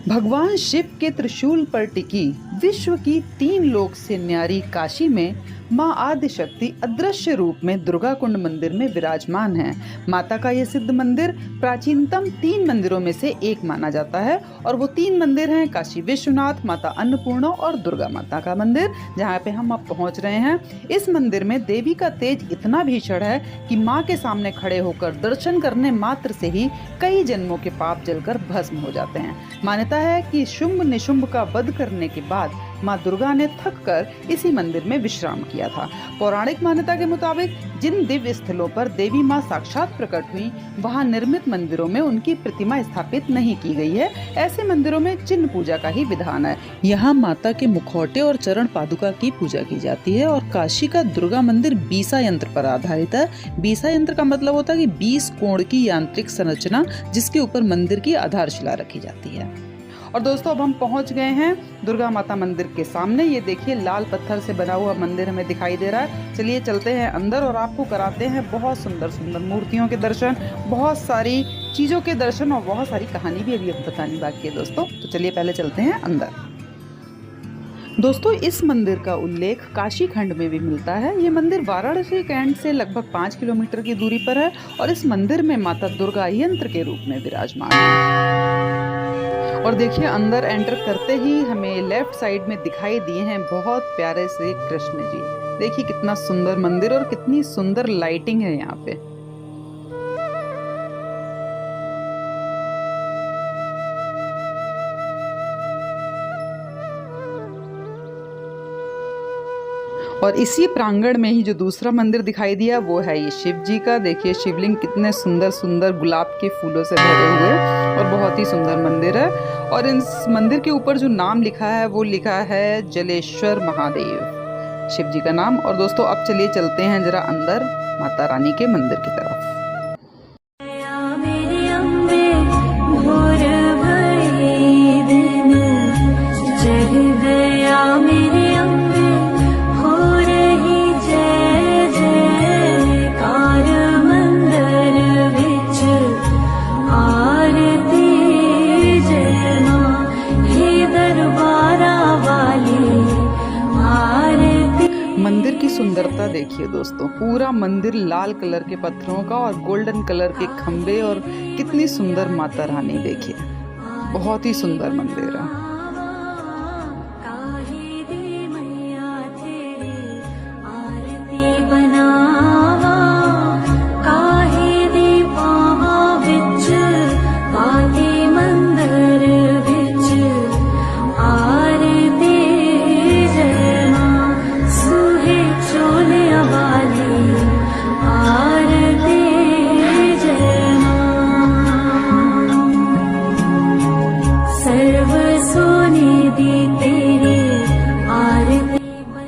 भगवान शिव के त्रिशूल पर टिकी विश्व की 3 लोक से न्यारी काशी में मां आदिशक्ति अदृश्य रूप में दुर्गा कुंड मंदिर में विराजमान है। माता का यह सिद्ध मंदिर प्राचीनतम 3 मंदिरों में से एक माना जाता है और वो 3 मंदिर हैं काशी विश्वनाथ, माता अन्नपूर्णा और दुर्गा माता का मंदिर, जहाँ पे हम अब पहुँच रहे हैं। इस मंदिर में देवी का तेज इतना भीषण है कि माँ के सामने खड़े होकर दर्शन करने मात्र से ही कई जन्मों के पाप जलकर भस्म हो जाते हैं। मान्यता है कि शुंभ निशुंभ का वध करने के बाद माँ दुर्गा ने थक कर इसी मंदिर में विश्राम किया था। पौराणिक मान्यता के मुताबिक जिन दिव्य स्थलों पर देवी माँ साक्षात प्रकट हुई, वहाँ निर्मित मंदिरों में उनकी प्रतिमा स्थापित नहीं की गई है। ऐसे मंदिरों में चिन्ह पूजा का ही विधान है। यहाँ माता के मुखौटे और चरण पादुका की पूजा की जाती है। और काशी का दुर्गा मंदिर बीसा यंत्र पर आधारित है। बीसा यंत्र का मतलब होता है कि 20 कोण की यांत्रिक संरचना, जिसके ऊपर मंदिर की आधारशिला रखी जाती है। और दोस्तों, अब हम पहुंच गए हैं दुर्गा माता मंदिर के सामने। ये देखिए, लाल पत्थर से बना हुआ मंदिर हमें दिखाई दे रहा है। चलिए चलते हैं अंदर और आपको कराते हैं बहुत सुंदर सुंदर मूर्तियों के दर्शन, बहुत सारी चीज़ों के दर्शन और बहुत सारी कहानी भी अभी बतानी बाकी है दोस्तों। तो चलिए पहले चलते हैं अंदर। दोस्तों, इस मंदिर का उल्लेख काशी खंड में भी मिलता है। ये मंदिर वाराणसी कैंट से लगभग 5 किलोमीटर की दूरी पर है और इस मंदिर में माता दुर्गा यंत्र के रूप में विराजमान है। और देखिए, अंदर एंटर करते ही हमें लेफ्ट साइड में दिखाई दिए हैं बहुत प्यारे से कृष्ण जी। देखिए कितना सुंदर मंदिर और कितनी सुंदर लाइटिंग है यहाँ पे। और इसी प्रांगण में ही जो दूसरा मंदिर दिखाई दिया वो है ये शिव जी का। देखिए शिवलिंग कितने सुंदर सुंदर गुलाब के फूलों से भरे हुए और बहुत ही सुंदर मंदिर है। और इस मंदिर के ऊपर जो नाम लिखा है वो लिखा है जलेश्वर महादेव, शिव जी का नाम। और दोस्तों, अब चलिए चलते हैं जरा अंदर माता रानी के मंदिर की तरफ। मंदिर की सुंदरता देखिए दोस्तों, पूरा मंदिर लाल कलर के पत्थरों का और गोल्डन कलर के खंबे और कितनी सुंदर माता रानी। देखिए बहुत ही सुंदर मंदिर है।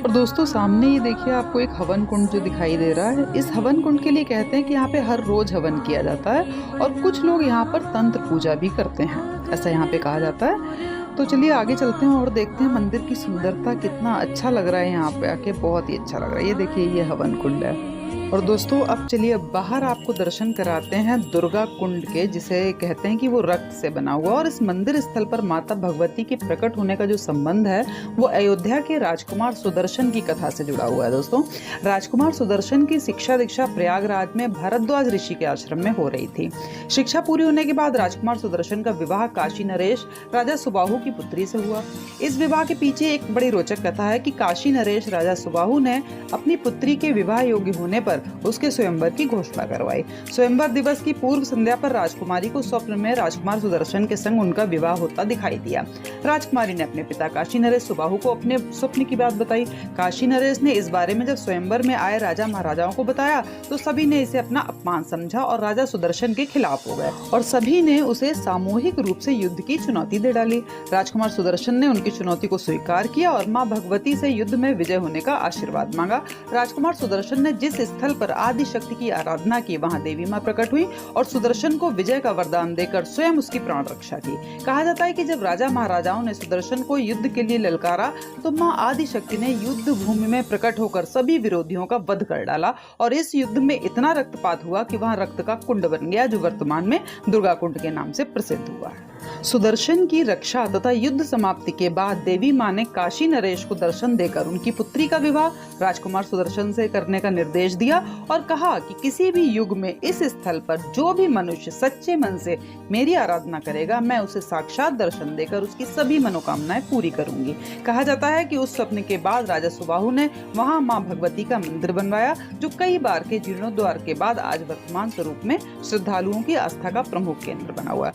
दोस्तों, सामने ये देखिए आपको एक हवन कुंड जो दिखाई दे रहा है। इस हवन कुंड के लिए कहते हैं कि यहाँ पे हर रोज हवन किया जाता है और कुछ लोग यहाँ पर तंत्र पूजा भी करते हैं, ऐसा यहाँ पे कहा जाता है। तो चलिए आगे चलते हैं और देखते हैं मंदिर की सुंदरता। कितना अच्छा लग रहा है यहाँ पे आके, बहुत ही अच्छा लग रहा है। ये देखिए, ये हवन कुंड है। और दोस्तों, अब चलिए बाहर आपको दर्शन कराते हैं दुर्गा कुंड के, जिसे कहते हैं कि वो रक्त से बना हुआ। और इस मंदिर स्थल पर माता भगवती के प्रकट होने का जो संबंध है वो अयोध्या के राजकुमार सुदर्शन की कथा से जुड़ा हुआ है। दोस्तों, राजकुमार सुदर्शन की शिक्षा दीक्षा प्रयागराज में भारद्वाज ऋषि के आश्रम में हो रही थी। शिक्षा पूरी होने के बाद राजकुमार सुदर्शन का विवाह काशी नरेश राजा सुबाहु की पुत्री से हुआ। इस विवाह के पीछे एक बड़ी रोचक कथा है कि काशी नरेश राजा सुबाहु ने अपनी पुत्री के विवाह योग्य होने पर उसके स्वयंवर की घोषणा करवाई। स्वयंवर दिवस की पूर्व संध्या पर राजकुमारी को स्वप्न में राजकुमार सुदर्शन के संग उनका विवाह होता दिखाई दिया। राजकुमारी ने अपने पिता काशी नरेश सुबाहु को अपने स्वप्न की बात बताई। काशी नरेश ने इस बारे में जब स्वयंवर में आए राजा महाराजाओं को बताया तो सभी ने इसे अपना अपमान समझा और राजा सुदर्शन के खिलाफ हो गए और सभी ने उसे सामूहिक रूप से युद्ध की चुनौती दे डाली। राजकुमार सुदर्शन ने उनकी चुनौती को स्वीकार किया और माँ भगवती से युद्ध में विजय होने का आशीर्वाद मांगा। राजकुमार सुदर्शन ने जिस स्थल पर आदि शक्ति की आराधना की, वहां देवी मां प्रकट हुई और सुदर्शन को विजय का वरदान देकर स्वयं उसकी प्राण रक्षा की। कहा जाता है कि जब राजा महाराजाओं ने सुदर्शन को युद्ध के लिए ललकारा तो मां आदि शक्ति ने युद्ध भूमि में प्रकट होकर सभी विरोधियों का वध कर डाला और इस युद्ध में इतना रक्तपात हुआ कि वहां रक्त का कुंड बन गया, जो वर्तमान में दुर्गा कुंड के नाम से प्रसिद्ध हुआ है। सुदर्शन की रक्षा तथा युद्ध समाप्ति के बाद देवी मां ने काशी नरेश को दर्शन देकर उनकी पुत्री का विवाह राजकुमार सुदर्शन से करने का निर्देश दिया और कहा कि किसी भी युग में इस स्थल पर जो भी मनुष्य सच्चे मन से मेरी आराधना करेगा, मैं उसे साक्षात दर्शन देकर उसकी सभी मनोकामनाएं पूरी करूंगी। कहा जाता है कि उस सपने के बाद राजा सुबाहु ने वहां मां भगवती का मंदिर बनवाया, जो कई बार के जीर्णोद्धार के बाद आज वर्तमान स्वरूप में श्रद्धालुओं की आस्था का प्रमुख केंद्र बना हुआ है।